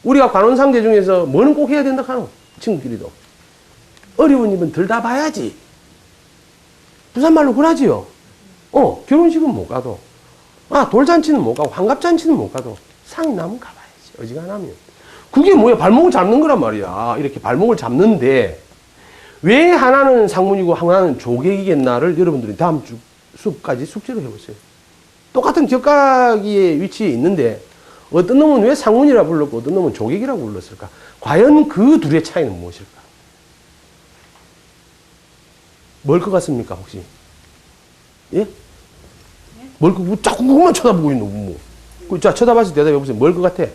우리가 관혼상제 중에서 뭐는 꼭 해야 된다 하노? 친구끼리도. 어려운 일은 들 다 봐야지. 부산말로 그러지요. 결혼식은 못 가도, 돌잔치는 못 가고, 환갑잔치는 못 가도, 상이 나면 가봐야지. 어지간하면. 그게 뭐야? 발목을 잡는 거란 말이야. 이렇게 발목을 잡는데, 왜 하나는 상문이고 하나는 조객이겠나를 여러분들이 다음 주 수업까지 숙제로 해보세요. 똑같은 격가기의 위치에 있는데, 어떤 놈은 왜 상문이라 불렀고, 어떤 놈은 조객이라고 불렀을까? 과연 그 둘의 차이는 무엇일까? 뭘 것 같습니까, 혹시? 예? 뭘, 자꾸 그것만 쳐다보고 있노, 뭐. 자, 쳐다봐서 대답해보세요. 뭘 것 같아?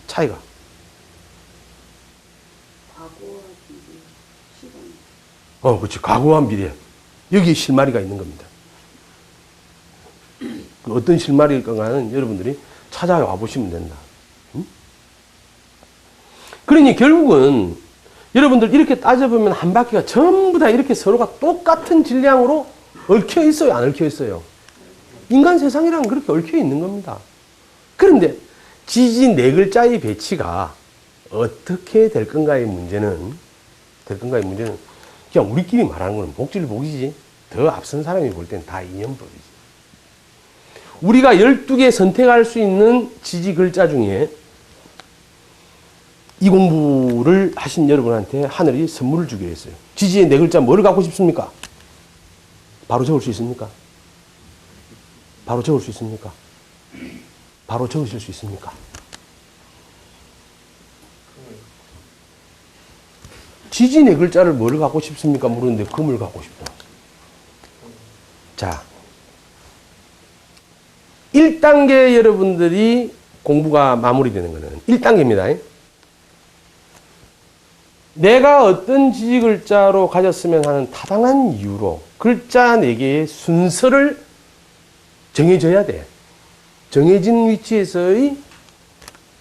차이가. 과거와 미래, 시간. 그렇지. 과거와 미래. 여기에 실마리가 있는 겁니다. 어떤 실마리일 건가는 여러분들이 찾아와 보시면 된다. 응? 그러니 결국은 여러분들 이렇게 따져보면 한 바퀴가 전부 다 이렇게 서로가 똑같은 질량으로 얽혀 있어요? 안 얽혀 있어요? 인간 세상이란 그렇게 얽혀 있는 겁니다. 그런데 지지 네 글자의 배치가 어떻게 될 건가의 문제는 그냥 우리끼리 말하는 거는 복질복이지. 더 앞선 사람이 볼 때는 다 이념법이지. 우리가 12개 선택할 수 있는 지지 글자 중에 이 공부를 하신 여러분한테 하늘이 선물을 주기로 했어요. 지지의 네 글자 뭐를 갖고 싶습니까? 바로 적을 수 있습니까? 바로 적을 수 있습니까? 바로 적으실 수 있습니까? 지지 네 글자를 뭐를 갖고 싶습니까? 물었는데 금을 갖고 싶다. 자, 1단계 여러분들이 공부가 마무리되는 것은 1단계입니다. 내가 어떤 지지 글자로 가졌으면 하는 타당한 이유로 글자 4개의 순서를 정해져야 돼. 정해진 위치에서의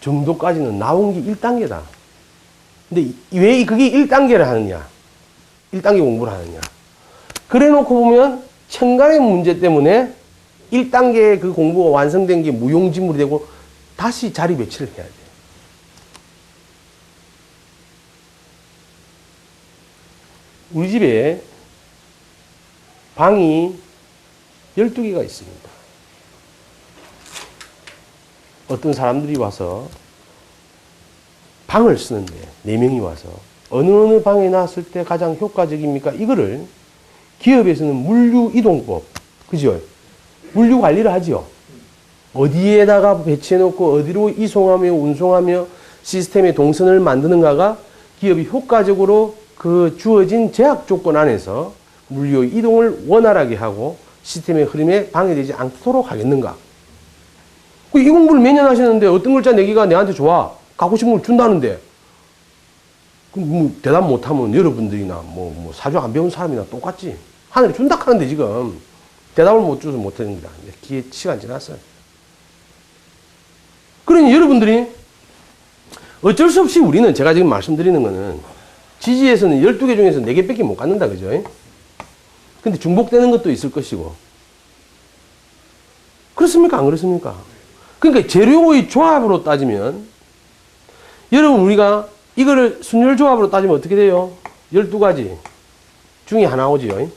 정도까지는 나온 게 1단계다. 근데 왜 그게 1단계를 하느냐? 1단계 공부를 하느냐? 그래 놓고 보면 천간의 문제 때문에 1단계 그 공부가 완성된 게 무용지물이 되고 다시 자리 배치를 해야 돼. 우리 집에 방이 12개가 있습니다. 어떤 사람들이 와서 방을 쓰는데 4명이 와서 어느 방에 놨을 때 가장 효과적입니까? 이거를 기업에서는 물류 이동법, 그죠? 물류 관리를 하지요. 어디에다가 배치해놓고 어디로 이송하며 운송하며 시스템의 동선을 만드는가가 기업이 효과적으로 그 주어진 제약 조건 안에서 물류 이동을 원활하게 하고 시스템의 흐름에 방해되지 않도록 하겠는가. 이 공부를 몇 년 하셨는데 어떤 글자 내기가 내한테 좋아? 갖고 싶은 걸 준다는데. 뭐 대답 못하면 여러분들이나 사주 안 배운 사람이나 똑같지. 하늘이 준다 하는데 지금 대답을 못 줘서 못 하는 거다. 기회 시간 지났어요. 그러니 여러분들이 어쩔 수 없이 우리는 제가 지금 말씀드리는 거는 지지에서는 12개 중에서 4개밖에 못 갖는다. 그죠? 근데 중복되는 것도 있을 것이고. 그렇습니까? 안 그렇습니까? 그러니까 재료의 조합으로 따지면 여러분 우리가 이거를 순열 조합으로 따지면 어떻게 돼요? 12가지 중에 하나 오지요.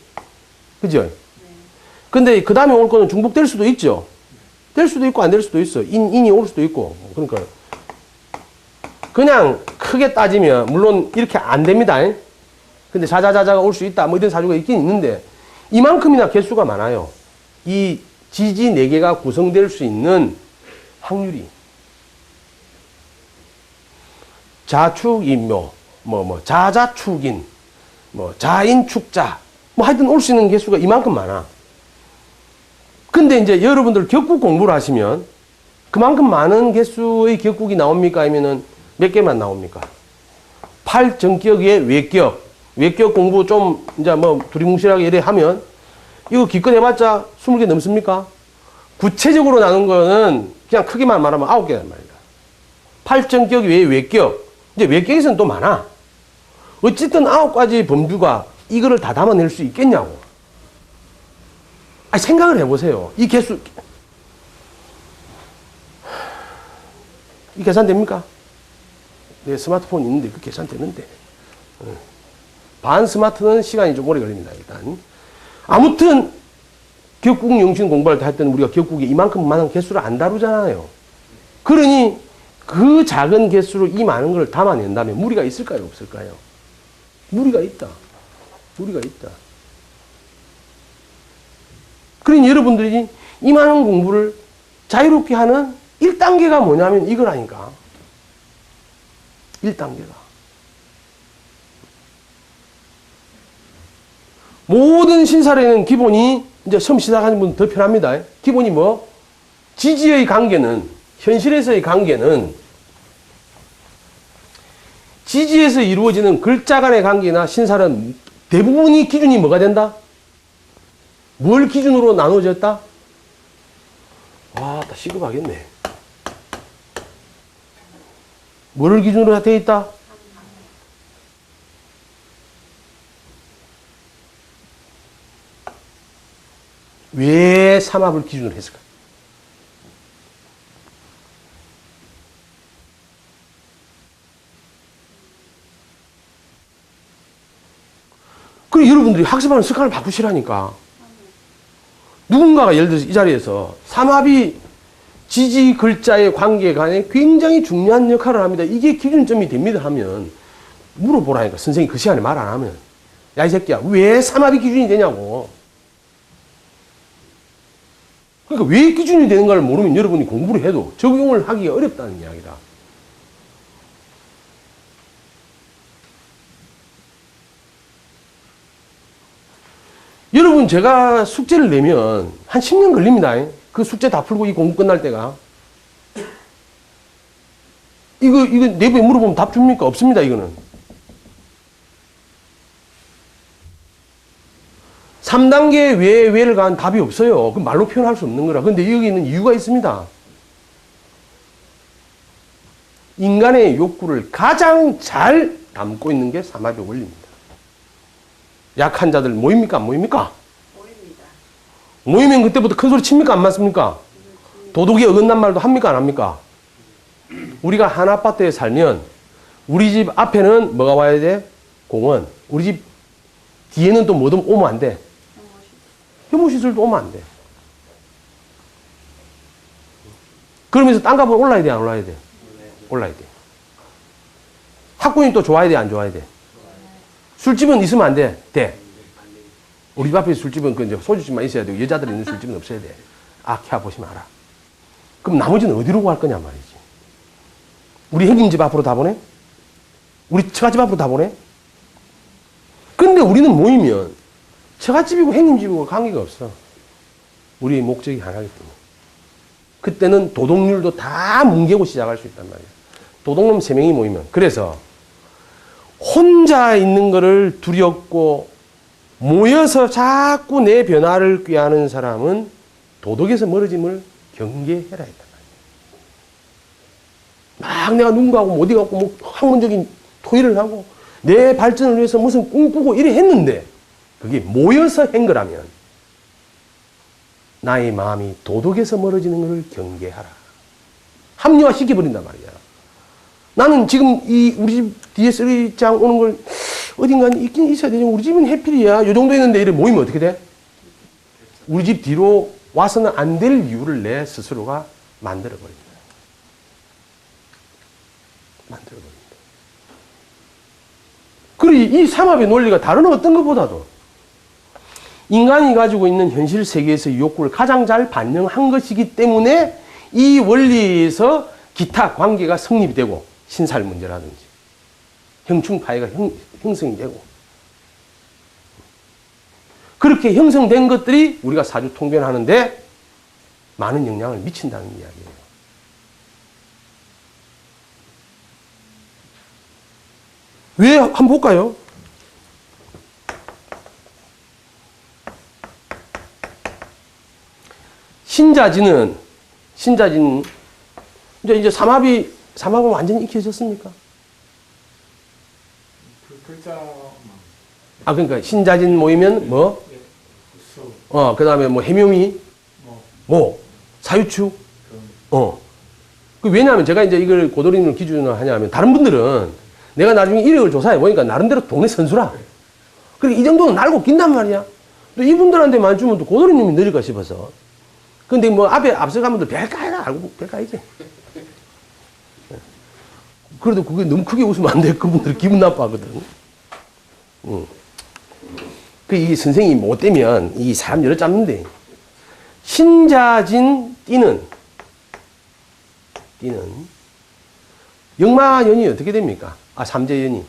그죠? 근데 그 다음에 올 거는 중복될 수도 있죠. 될 수도 있고 안 될 수도 있어. 인이 올 수도 있고. 그러니까 그냥 크게 따지면 물론 이렇게 안 됩니다. 근데 자자자자가 올 수 있다. 뭐 이런 사주가 있긴 있는데 이만큼이나 개수가 많아요. 이 지지 4개가 구성될 수 있는 확률이. 자축인묘, 자자축인, 자인축자, 하여튼 올 수 있는 개수가 이만큼 많아. 근데 이제 여러분들 격국 공부를 하시면 그만큼 많은 개수의 격국이 나옵니까? 아니면은 몇 개만 나옵니까? 8정격의 외격. 외격 공부 좀 이제 두리뭉실하게 이래 하면 이거 기껏 해봤자 20개 넘습니까? 구체적으로 나눈 거는 그냥 크게만 말하면 9개란 말이다. 8정격 외 외격. 이제 외격에서는 또 많아. 어쨌든 9가지 범주가 이거를 다 담아낼 수 있겠냐고. 생각을 해보세요. 이 개수, 이 계산 됩니까? 내 스마트폰 있는데 그 계산되는데. 반 스마트는 시간이 좀 오래 걸립니다, 일단. 아무튼, 격국 영신 공부할 때는 우리가 격국에 이만큼 많은 개수를 안 다루잖아요. 그러니 그 작은 개수로 이 많은 걸 담아낸다면 무리가 있을까요? 없을까요? 무리가 있다. 무리가 있다. 그러니 여러분들이 이 많은 공부를 자유롭게 하는 1단계가 뭐냐면 이거라니까. 1단계가. 모든 신사례는 기본이, 이제 처음 시작하는 분은 더 편합니다. 기본이 뭐? 지지의 관계는, 현실에서의 관계는, 지지에서 이루어지는 글자 간의 관계나 신사는 대부분이 기준이 뭐가 된다? 뭘 기준으로 나눠졌다? 와, 다 시급하겠네. 뭐를 기준으로 되어 있다? 왜 삼합을 기준으로 했을까? 그리고 여러분들이 학습하는 습관을 바꾸시라니까. 누군가가 예를 들어서 이 자리에서 삼합이 지지 글자의 관계 간에 굉장히 중요한 역할을 합니다. 이게 기준점이 됩니다 하면 물어보라니까. 선생님이 그 시간에 말 안 하면. 야, 이 새끼야, 왜 삼합이 기준이 되냐고. 그러니까 왜 기준이 되는가를 모르면 여러분이 공부를 해도 적용을 하기가 어렵다는 이야기다. 여러분, 제가 숙제를 내면 한 10년 걸립니다. 그 숙제 다 풀고 이 공부 끝날 때가. 이거 내부에 물어보면 답 줍니까? 없습니다, 이거는. 3단계 왜를 가한 답이 없어요. 그 말로 표현할 수 없는 거라. 근데 여기는 이유가 있습니다. 인간의 욕구를 가장 잘 담고 있는 게 삼합의 원리입니다. 약한 자들 모입니까? 안 모입니까? 모입니다. 모이면 그때부터 큰 소리 칩니까? 안 맞습니까? 도덕이 어긋난 말도 합니까? 안 합니까? 우리가 한 아파트에 살면 우리 집 앞에는 뭐가 와야 돼? 공원. 우리 집 뒤에는 또 뭐든 오면 안 돼. 혐오시설도 오면 안 돼. 그러면서 땅값은 올라야 돼? 안 올라야 돼? 올라야 돼. 학군이 또 좋아야 돼? 안 좋아야 돼? 술집은 있으면 안 돼? 돼. 우리 집 앞에 술집은 그 이제 소주집만 있어야 되고 여자들이 있는 술집은 없어야 돼. 아키아 보시면 알아. 그럼 나머지는 어디로 갈 거냐 말이지. 우리 형님 집 앞으로 다 보내? 우리 처갓집 앞으로 다 보내? 근데 우리는 모이면 처갓집이고 형님 집이고 관계가 없어. 우리의 목적이 하나이기 때문에. 그때는 도둑률도 다 뭉개고 시작할 수 있단 말이야. 도둑놈 3명이 모이면. 그래서 혼자 있는 거를 두렵고 모여서 자꾸 내 변화를 꾀하는 사람은 도덕에서 멀어짐을 경계해라 했단 말이야. 막 내가 누군가하고 어디 가고 뭐 학문적인 토의를 하고 내 발전을 위해서 무슨 꿈꾸고 이래 했는데 그게 모여서 한 거라면 나의 마음이 도덕에서 멀어지는 것을 경계하라. 합리화 시켜버린단 말이야. 나는 지금 이 우리 집 뒤에 쓰리장 오는 걸 어딘가 있긴 있어야 되지만 우리 집은 해필이야. 요 정도 있는데 이래 모이면 어떻게 돼? 우리 집 뒤로 와서는 안 될 이유를 내 스스로가 만들어버립니다. 만들어버립니다. 그리고 이 삼합의 논리가 다른 어떤 것보다도 인간이 가지고 있는 현실 세계에서의 욕구를 가장 잘 반영한 것이기 때문에 이 원리에서 기타 관계가 성립이 되고 신살 문제라든지 형충파해가 형성이 되고 그렇게 형성된 것들이 우리가 사주통변하는데 많은 영향을 미친다는 이야기예요. 왜? 한번 볼까요? 신자진 이제 삼합은 완전히 익혀졌습니까? 그 글자만. 아, 그러니까 신자진 모이면 뭐? 그 다음에 뭐 해묘미, 뭐 사유축, 왜냐하면 제가 이제 이걸 고도리님을 기준으로 하냐면 다른 분들은 내가 나중에 이력을 조사해 보니까 나름대로 동네 선수라. 그러니까 이 정도는 날고 낀단 말이야. 또 이분들한테만 주면 또 고도리님이 느릴까 싶어서. 근데 뭐 앞에 앞서간 분들 별까이가 알고 별까이지. 그래도 그게 너무 크게 웃으면 안 돼. 그분들 기분 나빠하거든. 이 선생님이 못 되면 이 사람 열어 잡는데. 신자진 띠는 역마연이 어떻게 됩니까? 삼재연이.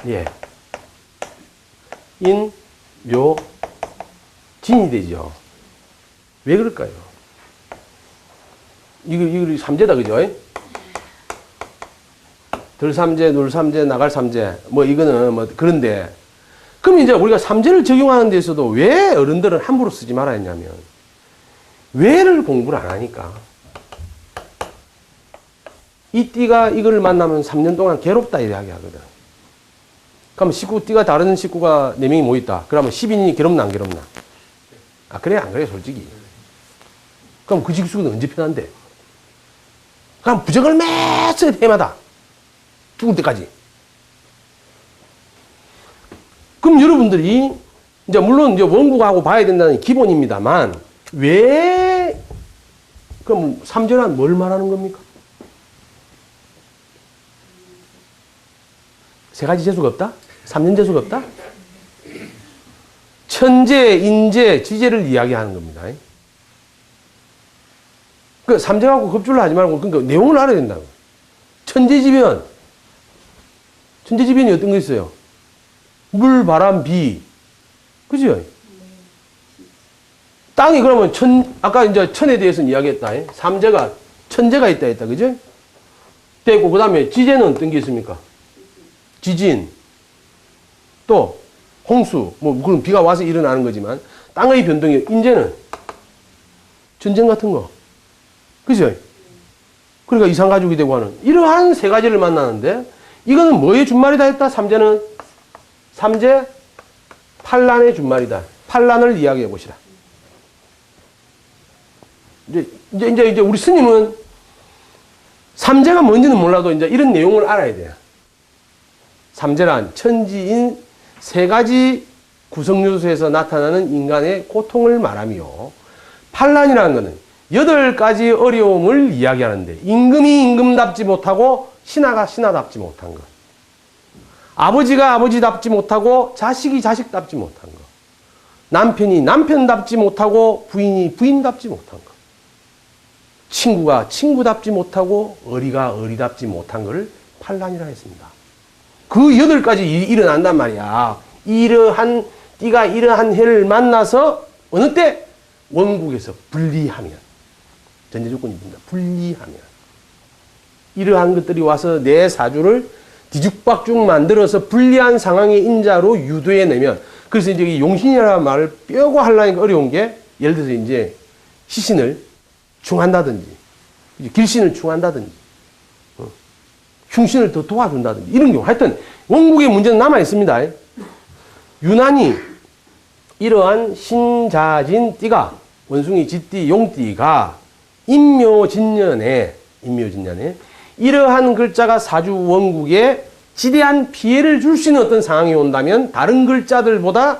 예. 인, 묘, 진이 되죠. 왜 그럴까요? 이거 삼재다, 그죠? 들삼재, 놀삼재, 나갈삼재. 뭐, 이거는 뭐, 그런데. 그럼 이제 우리가 삼재를 적용하는 데서도 왜 어른들은 함부로 쓰지 말아야 했냐면, 왜를 공부를 안 하니까. 이 띠가 이거를 만나면 3년 동안 괴롭다 이야기 하거든. 그럼 띠가 다른 식구가 4명이 모였다. 그러면 10인이 괴롭나 안 괴롭나? 그래 안 그래 솔직히. 그럼 그 식구는 언제 편한데? 그럼 부적을 매 써야 해마다. 죽을 때까지. 그럼 여러분들이 이제 물론 이제 원국하고 봐야 된다는 기본입니다만 왜 그럼 삼재란 뭘 말하는 겁니까? 세 가지 재수가 없다? 3년 재수가 없다? 천재, 인재, 지재를 이야기하는 겁니다. 그 삼재하고 겁줄로 하지 말고 그러니까 내용을 알아야 된다고. 천재지변이 어떤 거 있어요? 물, 바람, 비. 그죠? 땅이 그러면 아까 이제 천에 대해서는 이야기했다. 삼재가, 천재가 있다 했다. 그죠? 됐고, 그 다음에 지재는 어떤 게 있습니까? 지진. 또, 홍수. 뭐, 그런 비가 와서 일어나는 거지만, 땅의 변동이, 인재는 전쟁 같은 거. 그죠? 그러니까 이산가족이 되고 하는, 이러한 세 가지를 만나는데, 이거는 뭐의 준말이다 했다? 삼재, 판란의 준말이다. 판란을 이야기해 보시라. 이제 우리 스님은 삼재가 뭔지는 몰라도 이제 이런 내용을 알아야 돼요. 삼재란 천지인 세 가지 구성 요소에서 나타나는 인간의 고통을 말하며 판란이라는 것은 8가지 어려움을 이야기하는데 임금이 임금답지 못하고 신하가 신하답지 못한 것. 아버지가 아버지답지 못하고 자식이 자식답지 못한 것. 남편이 남편답지 못하고 부인이 부인답지 못한 것. 친구가 친구답지 못하고 어리가 어리답지 못한 것을 판란이라 했습니다. 그 8가지 일이 일어난단 말이야. 이러한 띠가 이러한 해를 만나서 어느 때? 원국에서 분리하면. 전제조건이 있습니다. 분리하면. 이러한 것들이 와서 내 사주를 뒤죽박죽 만들어서 불리한 상황의 인자로 유도해내면, 그래서 이제 이 용신이라는 말을 빼고 하려니까 어려운 게, 예를 들어서 이제 시신을 충한다든지, 길신을 충한다든지, 흉신을 더 도와준다든지, 이런 경우. 하여튼, 원국의 문제는 남아있습니다. 유난히 이러한 신자진 띠가, 원숭이, 쥐띠, 용띠가 인묘진년에 이러한 글자가 사주 원국에 지대한 피해를 줄 수 있는 어떤 상황이 온다면 다른 글자들보다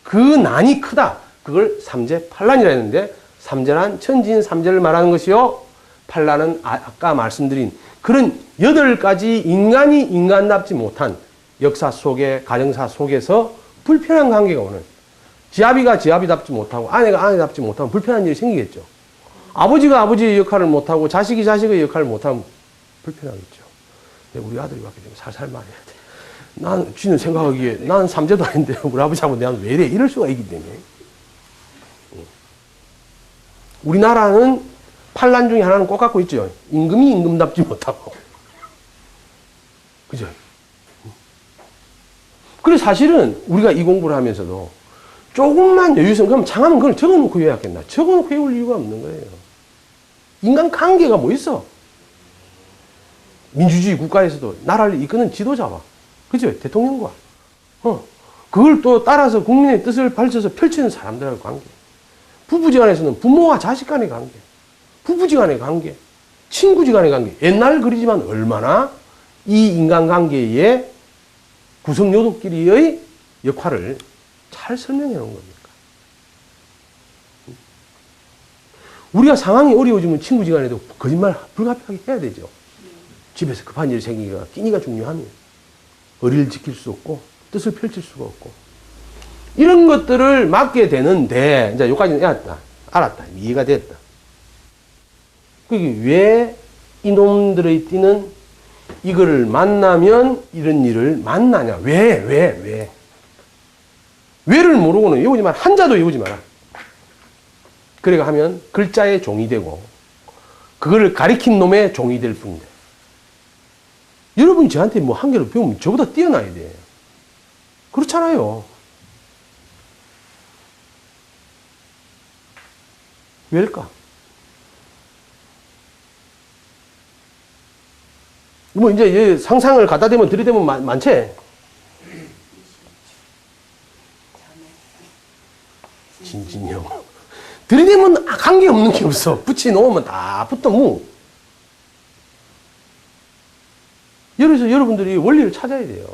그 난이 크다. 그걸 삼재 판란이라 했는데, 삼재란 천지인 삼재를 말하는 것이요, 판란은 아까 말씀드린 그런 8가지 인간이 인간답지 못한 역사 속에, 가정사 속에서 불편한 관계가 오는, 지아비가 지아비답지 못하고 아내가 아내답지 못하면 불편한 일이 생기겠죠. 아버지가 아버지의 역할을 못하고 자식이 자식의 역할을 못하면 불편하겠죠. 근데 우리 아들이 왔기 때문에 살살 말해야 돼. 난 쥐는 생각하기에 난 삼재도 아닌데 우리 아버지하고 내가 왜 이래? 이럴 수가 있기 때문에. 우리나라는 판란 중에 하나는 꼭 갖고 있죠. 임금이 임금답지 못하고. 그죠? 그래서 사실은 우리가 이 공부를 하면서도 조금만 여유있으면, 그럼 장하면 그걸 적어놓고 외웠겠나? 적어놓고 외울 이유가 없는 거예요. 인간 관계가 뭐 있어? 민주주의 국가에서도 나라를 이끄는 지도자와, 그죠? 부부지간에서는 부모와 자식 간의 관계, 부부지간의 관계, 친구지간의 관계. 옛날 그리지만 얼마나 이 인간관계의 구성요소끼리의 역할을 잘 설명해 놓은 겁니까? 우리가 상황이 어려워지면 친구지간에도 거짓말 불가피하게 해야 되죠. 집에서 급한 일이 생기기가 끼니가 중요하면 의리를 지킬 수 없고 뜻을 펼칠 수가 없고 이런 것들을 맡게 되는데 이제 여기까지는 알았다. 이해가 됐다. 그게 왜 이놈들의 띠는 이거를 만나면 이런 일을 만나냐? 왜? 왜를 모르고는 외우지 마라. 한자도 외우지 마라. 그래가 하면 글자의 종이 되고 그거를 가리킨 놈의 종이 될 뿐인데 여러분이 저한테 뭐 한 개를 배우면 저보다 뛰어나야 돼. 그렇잖아요. 왜일까? 뭐 이제 상상을 갖다 대면 들이대면 많지? 진진형. 들이대면 관계없는 게 없어. 붙이 놓으면 다 붙어 무. 그래서 여러분들이 원리를 찾아야 돼요.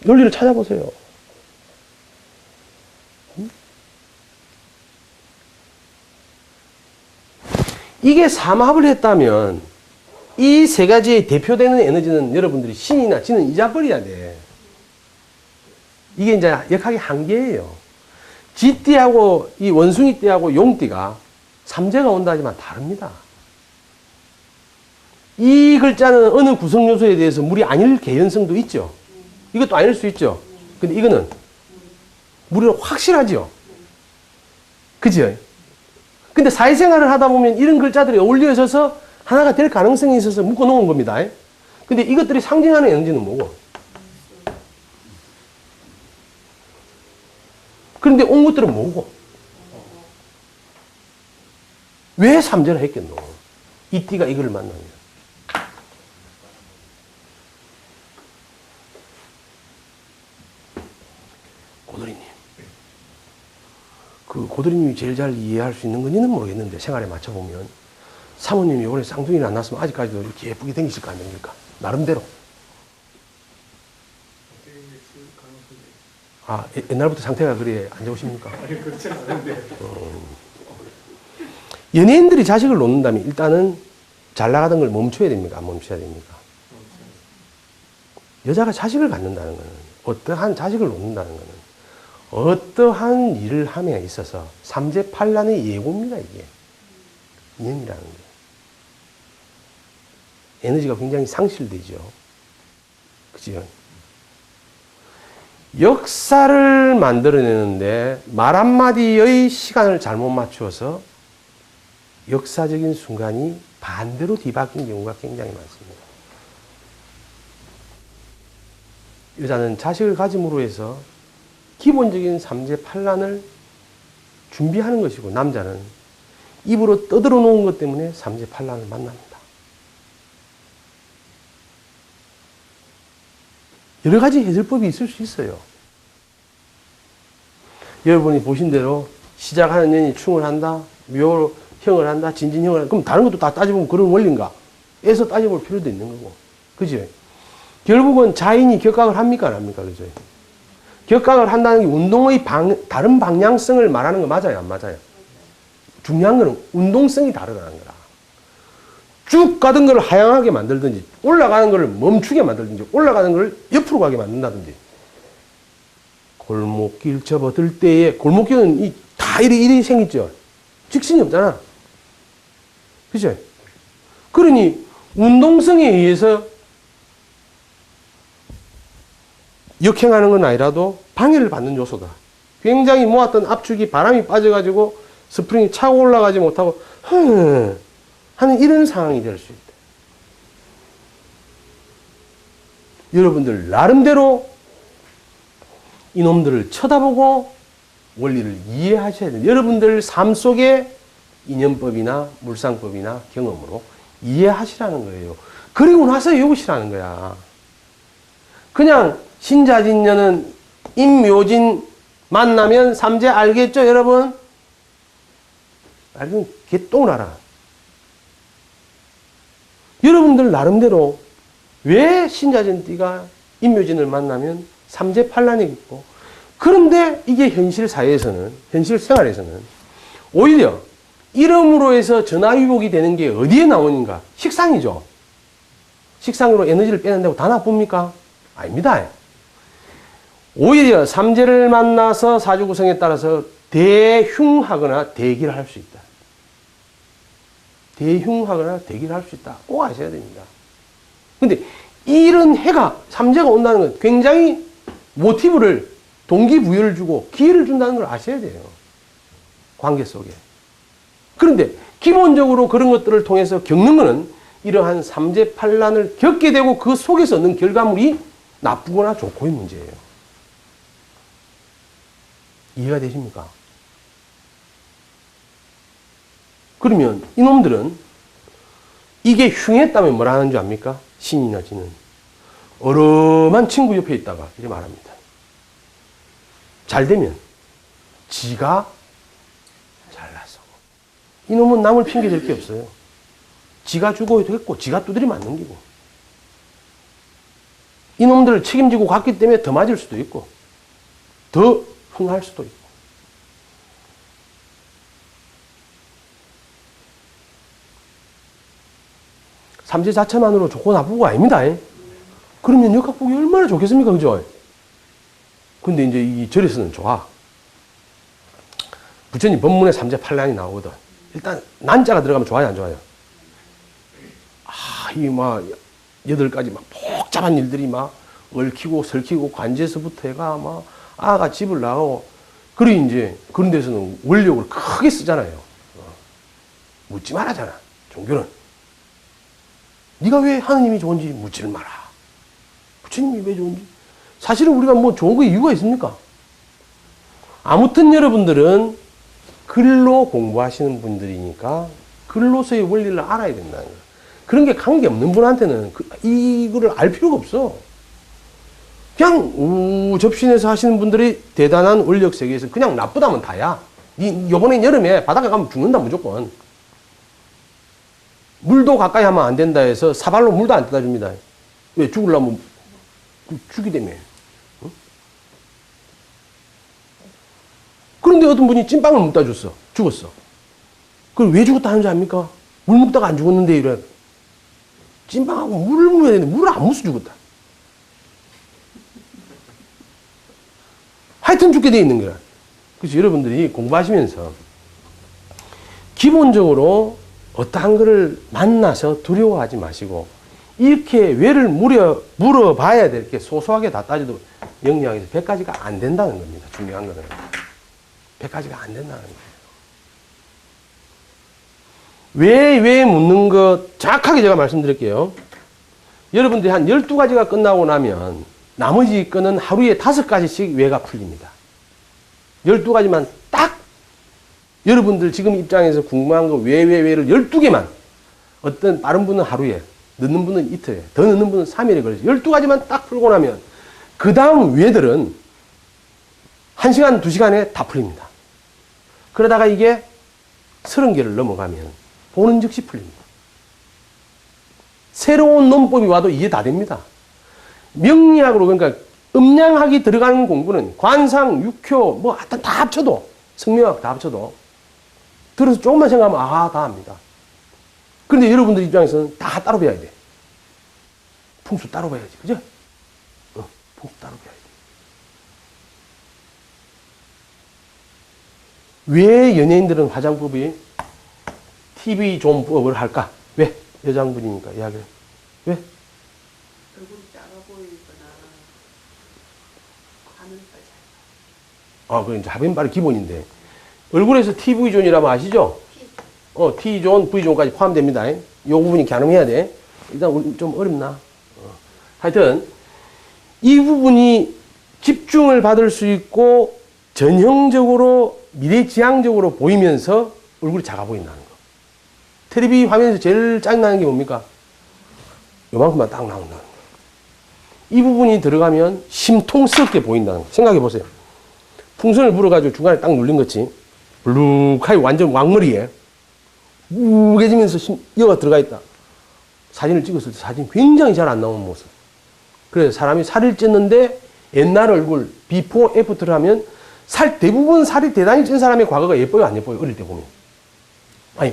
원리를 찾아보세요. 이게 삼합을 했다면 이 세 가지의 대표되는 에너지는 여러분들이 신이나 지는 잊어버려야 돼. 이게 이제 역학의 한계예요. 쥐띠하고 이 원숭이띠하고 용띠가 삼재가 온다 하지만 다릅니다. 이 글자는 어느 구성요소에 대해서 물이 아닐 개연성도 있죠. 이것도 아닐 수 있죠. 근데 이거는 물이 확실하죠. 그죠? 근데 사회생활을 하다 보면 이런 글자들이 어울려져서 하나가 될 가능성이 있어서 묶어놓은 겁니다. 근데 이것들이 상징하는 에너지는 뭐고? 그런데 온 것들은 뭐고? 왜 삼재를 했겠노? 이 띠가 이거를 만나면. 고도리님. 그 고도리님이 제일 잘 이해할 수 있는 건지는 모르겠는데 생활에 맞춰보면 사모님이 이번에 쌍둥이를 안 낳았으면 아직까지도 이렇게 예쁘게 생기실 거 아닙니까? 나름대로. 아, 옛날부터 상태가 그래 안 좋으십니까? 아니, 그렇지 않은데. 연예인들이 자식을 놓는다면 일단은 잘 나가던 걸 멈춰야 됩니까? 안 멈춰야 됩니까? 여자가 자식을 갖는다는 것은 어떠한 자식을 놓는다는 것은 어떠한 일을 함에 있어서 삼재팔란의 예고입니다. 이게 인연이라는 게 에너지가 굉장히 상실되죠. 그죠? 역사를 만들어내는데 말 한마디의 시간을 잘못 맞추어서 역사적인 순간이 반대로 뒤바뀐 경우가 굉장히 많습니다. 여자는 자식을 가짐으로 해서 기본적인 삼재팔란을 준비하는 것이고 남자는 입으로 떠들어 놓은 것 때문에 삼재팔란을 만납니다. 여러 가지 해설법이 있을 수 있어요. 여러분이 보신 대로 시작하는 년이 충을 한다, 묘형을 한다, 진진형을 한다. 그럼 다른 것도 다 따져보면 그런 원리인가? 에서 따져볼 필요도 있는 거고. 그죠? 결국은 자인이 격각을 합니까? 안 합니까? 그죠? 격각을 한다는 게 운동의 다른 방향성을 말하는 거 맞아요? 안 맞아요? 중요한 거는 운동성이 다르다는 거라. 쭉 가던 걸 하향하게 만들든지 올라가는 걸 멈추게 만들든지 올라가는 걸 옆으로 가게 만든다든지 골목길 접어들 때에 골목길은 다 이리 생겼죠. 직선이 없잖아. 그죠? 그러니 운동성에 의해서 역행하는 건 아니라도 방해를 받는 요소다. 굉장히 모았던 압축이 바람이 빠져가지고 스프링이 차고 올라가지 못하고 하는 이런 상황이 될 수 있다. 여러분들 나름대로 이놈들을 쳐다보고 원리를 이해하셔야 돼요. 여러분들 삶 속에 인연법이나 물상법이나 경험으로 이해하시라는 거예요. 그리고 나서 외우시라는 거야. 그냥 신자진녀는 임묘진 만나면 삼재 알겠죠, 여러분? 알면 개똥을 알아. 여러분들 나름대로 왜 신자진띠가 임묘진을 만나면 삼재팔란이 있고, 그런데 이게 현실 사회에서는, 현실 생활에서는 오히려 이름으로 해서 전화위복이 되는 게 어디에 나오는가? 식상이죠. 식상으로 에너지를 빼낸다고 다 나쁩니까? 아닙니다. 오히려 삼재를 만나서 사주 구성에 따라서 대흉하거나 대기를 할 수 있다. 대흉하거나 대기를 할 수 있다. 꼭 아셔야 됩니다. 근데 이런 해가, 삼재가 온다는 건 굉장히 모티브를, 동기부여를 주고 기회를 준다는 걸 아셔야 돼요. 관계 속에. 그런데 기본적으로 그런 것들을 통해서 겪는 것은 이러한 삼재팔란을 겪게 되고 그 속에서 얻는 결과물이 나쁘거나 좋고의 문제예요. 이해가 되십니까? 그러면 이놈들은 이게 흉했다면 뭐라 하는 줄 압니까? 신이나 지는 어름한 친구 옆에 있다가 이렇게 말합니다. 잘 되면 지가 잘나서 이놈은 남을 핑계댈 게 없어요. 지가 죽어도 했고 지가 두드리 맞는 기고, 이놈들을 책임지고 갔기 때문에 더 맞을 수도 있고 더 흥할 수도 있고. 삼재 자체만으로 좋고 나쁘고 아닙니다. 그러면 역학 보기 얼마나 좋겠습니까? 그죠? 근데 이제 이 절에서는 좋아. 부처님 법문에 삼재팔란이 나오거든. 일단 난자가 들어가면 좋아요, 안 좋아요? 이 막 8가지 막 복잡한 일들이 막 얽히고 설키고 관제에서부터 해가 막 아가 집을 나가고, 그리고 이제 그런 데서는 원력을 크게 쓰잖아요. 묻지 말아잖아. 종교는 네가 왜 하느님이 좋은지 묻지를 마라. 부처님이 왜 좋은지. 사실은 우리가 뭐 좋은 거 이유가 있습니까? 아무튼 여러분들은 글로 공부하시는 분들이니까 글로서의 원리를 알아야 된다는 거예요. 그런 게 관계없는 분한테는 이거를 알 필요가 없어. 그냥 접신해서 하시는 분들이 대단한 원력 세계에서 그냥 나쁘다면 다야. 요번에 여름에 바닷가 가면 죽는다 무조건. 물도 가까이 하면 안 된다 해서 사발로 물도 안 떠다 줍니다. 왜? 죽으려면 죽이다며. 응? 그런데 어떤 분이 찐빵을 못 따줬어. 죽었어. 그걸 왜 죽었다 하는지 압니까? 물 먹다가 안 죽었는데 이래. 찐빵하고 물을 먹어야 되는데 물을 안 먹어서 죽었다. 하여튼 죽게 돼 있는 거야. 그래서 여러분들이 공부하시면서 기본적으로 어떠한 것을 만나서 두려워하지 마시고, 이렇게 왜를 물어봐야 될 게 소소하게 다 따져도 영리학에서 100가지가 안 된다는 겁니다. 중요한 거는 100가지가 안 된다는 거예요. 왜 묻는 것 정확하게 제가 말씀드릴게요. 여러분들이 한 12가지가 끝나고 나면 나머지 거는 하루에 5가지씩 왜가 풀립니다. 12가지만 딱 여러분들 지금 입장에서 궁금한 거 왜를 12개만, 어떤 빠른 분은 하루에, 늦는 분은 이틀에, 더 늦는 분은 3일에 걸려서 12가지만 딱 풀고 나면 그 다음 왜들은 1시간, 2시간에 다 풀립니다. 그러다가 이게 30개를 넘어가면 보는 즉시 풀립니다. 새로운 논법이 와도 이해 다 됩니다. 명리학으로, 그러니까 음양학이 들어가는 공부는 관상, 육효, 뭐 하여튼 다 합쳐도, 성명학 다 합쳐도 들어서 조금만 생각하면 다 합니다. 그런데 여러분들 입장에서는 다 따로 배워야 돼. 풍수 따로 배워야지. 그죠? 풍수 따로 배워야 돼. 왜 연예인들은 화장법이 TV 존법을 할까? 왜? 여장분이니까 이야기를. 왜? 얼굴이 작아 보이거나 하늘빨 잘. 그건 이제 하변발이 기본인데. 얼굴에서 TV존이라면 아시죠? T존, V존까지 포함됩니다. 이 부분이 가늠해야 돼. 일단 좀 어렵나? 하여튼 이 부분이 집중을 받을 수 있고 전형적으로 미래지향적으로 보이면서 얼굴이 작아 보인다는 거. 텔레비 화면에서 제일 짜증나는 게 뭡니까? 요만큼만 딱 나온다는 거. 이 부분이 들어가면 심통스럽게 보인다는 거. 생각해 보세요. 풍선을 불어가지고 중간에 딱 눌린 거지. 블룩하게 완전 왕머리에 우개지면서 여가 들어가 있다. 사진을 찍었을 때 사진이 굉장히 잘 안 나오는 모습. 그래서 사람이 살을 쪘는데 옛날 얼굴, 비포, 애프터를 하면 대부분 살이 대단히 찐 사람의 과거가 예뻐요, 안 예뻐요? 어릴 때 보면. 아니,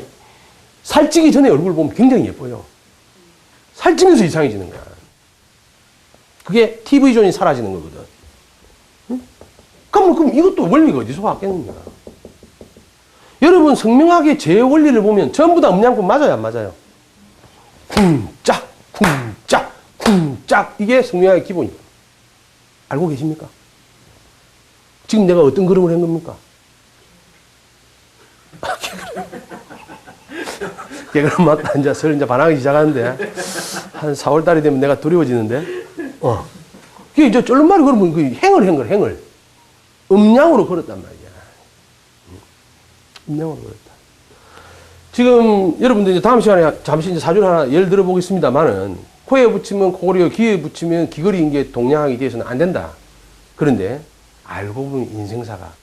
살찌기 전에 얼굴 보면 굉장히 예뻐요. 살찌면서 이상해지는 거야. 그게 TV존이 사라지는 거거든. 응? 그럼 이것도 원리가 어디서 왔겠느냐. 여러분, 성명학의 제 원리를 보면 전부 다 음양법 맞아요, 안 맞아요? 쿵짝, 쿵짝, 쿵짝. 이게 성명학의 기본이에요. 알고 계십니까? 지금 내가 어떤 걸음을 한 겁니까? 개그럼 맞다. 이제 반항이 시작하는데. 한 4월 달이 되면 내가 두려워지는데. 그게 이제 쫄른말이 그러면 그 행을. 음양으로 걸었단 말이야. 음양으로 걸었다. 지금 여러분들 이제 다음 시간에 잠시 이제 사주를 하나 예를 들어 보겠습니다만은 코에 붙이면 코골이고 귀에 붙이면 귀걸이인 게 동양학에 대해서는 안 된다. 그런데 알고 보면 인생사가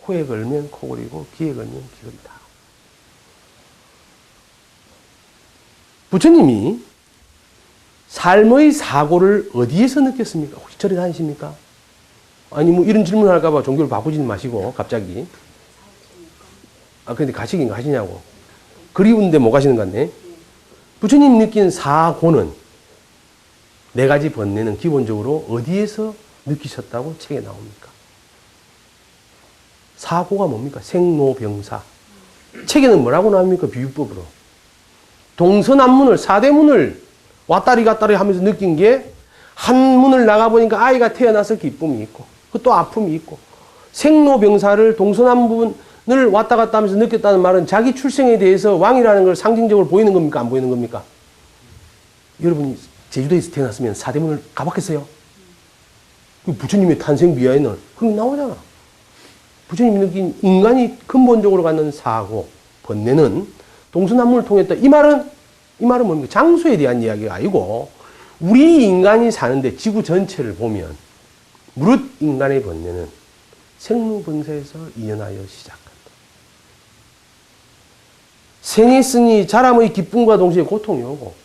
코에 걸면 코골이고 귀에 걸면 귀걸이다. 부처님이 삶의 사고를 어디에서 느꼈습니까? 혹시 절에 다니십니까? 아니 뭐 이런 질문 할까봐 종교를 바꾸지는 마시고 갑자기. 근데 가시긴 가시냐고. 그리운데 못 가시는 것 같네. 부처님 느낀 사고는 네 가지 번뇌는 기본적으로 어디에서 느끼셨다고 책에 나옵니까? 사고가 뭡니까? 생로병사. 책에는 뭐라고 나옵니까? 비유법으로. 동서남문을, 사대문을 왔다리 갔다리 하면서 느낀 게 한 문을 나가보니까 아이가 태어나서 기쁨이 있고, 또 아픔이 있고, 생로병사를 동서남문을 왔다 갔다 하면서 느꼈다는 말은 자기 출생에 대해서 왕이라는 걸 상징적으로 보이는 겁니까? 안 보이는 겁니까? 여러분이 제주도에서 태어났으면 사대문을 가봤겠어요? 부처님의 탄생 비하에는 그런 게 나오잖아. 부처님이 느낀 인간이 근본적으로 갖는 사고, 번뇌는 동서남문을 통했다. 이 말은 뭡니까? 장소에 대한 이야기가 아니고 우리 인간이 사는데 지구 전체를 보면 무릇 인간의 번뇌는 생로병사에서 이연하여 시작한다. 생했으니 자람의 기쁨과 동시에 고통이 오고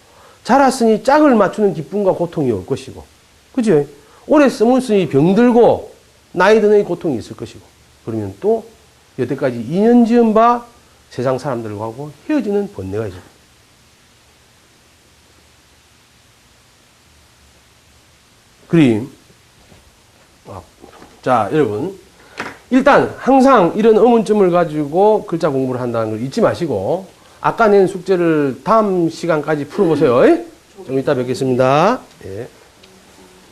자랐으니 짝을 맞추는 기쁨과 고통이 올 것이고 그죠? 오래 써먹었으니 병들고 나이 드는 고통이 있을 것이고 그러면 또 여태까지 인연 지은 바 세상 사람들하고 헤어지는 번뇌가 있습니다. 그림. 자, 여러분. 일단, 항상 이런 의문점을 가지고 글자 공부를 한다는 걸 잊지 마시고, 아까 낸 숙제를 다음 시간까지 풀어보세요. 좀 이따 뵙겠습니다. 예.